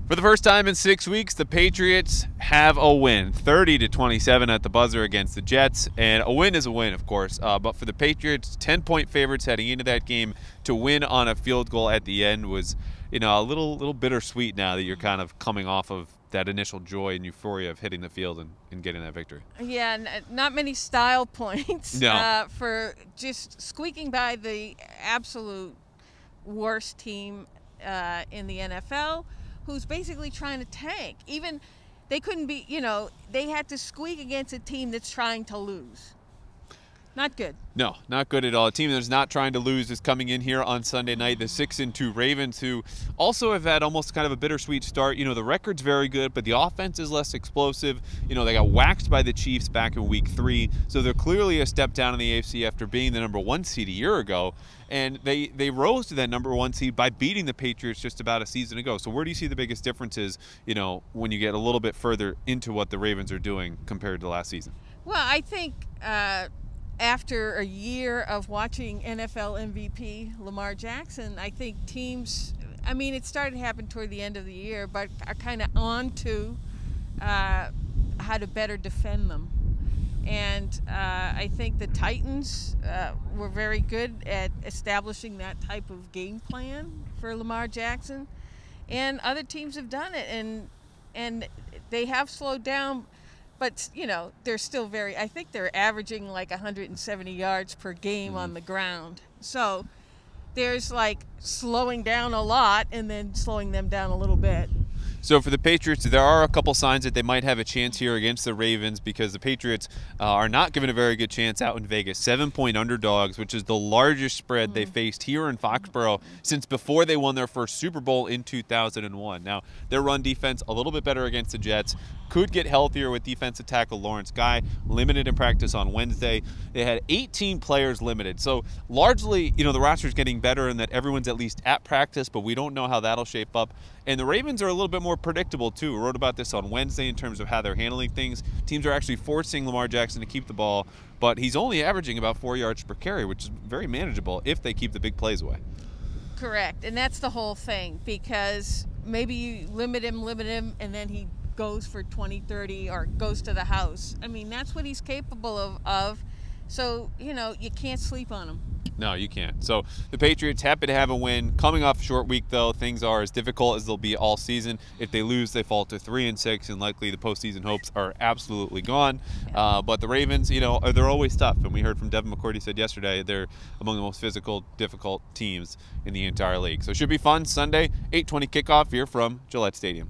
For the first time in 6 weeks, the Patriots have a win, 30-27 at the buzzer against the Jets. And a win is a win, of course. But for the Patriots, 10-point favorites heading into that game, to win on a field goal at the end was, a little bittersweet now that you're kind of coming off of that initial joy and euphoria of hitting the field and getting that victory. Yeah, not many style points for just squeaking by the absolute worst team in the NFL. Who's basically trying to tank. Even they couldn't be, they had to squeak against a team that's trying to lose. Not good. No, not good at all. A team that's not trying to lose is coming in here on Sunday night. The 6-2 Ravens, who also have had almost kind of a bittersweet start. The record's very good, but the offense is less explosive. They got waxed by the Chiefs back in Week 3, so they're clearly a step down in the AFC after being the #1 seed a year ago. And they rose to that #1 seed by beating the Patriots just about a season ago. So where do you see the biggest differences, when you get a little bit further into what the Ravens are doing compared to last season? Well, I think after a year of watching NFL MVP Lamar Jackson, I think teams, it started to happen toward the end of the year, but are kind of on to how to better defend them. And I think the Titans were very good at establishing that type of game plan for Lamar Jackson. And other teams have done it, and they have slowed down. But, they're still I think they're averaging like 170 yards per game on the ground. So there's slowing down a lot and then slowing them down a little bit. So for the Patriots, there are a couple signs that they might have a chance here against the Ravens, because the Patriots are not given a very good chance out in Vegas. 7-point underdogs, which is the largest spread they faced here in Foxboro since before they won their first Super Bowl in 2001. Now, their run defense a little bit better against the Jets. Could get healthier with defensive tackle Lawrence Guy, limited in practice on Wednesday. They had 18 players limited. So largely, the roster's getting better in that everyone's at least at practice, but we don't know how that'll shape up. And the Ravens are a little bit more predictable, too. I wrote about this on Wednesday in terms of how they're handling things. Teams are actually forcing Lamar Jackson to keep the ball, but he's only averaging about 4 yards per carry, which is very manageable if they keep the big plays away. Correct, and that's the whole thing, because maybe you limit him, and then he goes for 20, 30, or goes to the house. That's what he's capable of. So, you can't sleep on him. No, you can't. So the Patriots happy to have a win. Coming off a short week, though, things are as difficult as they'll be all season. If they lose, they fall to 3-6, and likely the postseason hopes are absolutely gone. Yeah. But the Ravens, they're always tough. And we heard from Devin McCourty said yesterday they're among the most physical, difficult teams in the entire league. So it should be fun. Sunday, 8:20 kickoff here from Gillette Stadium.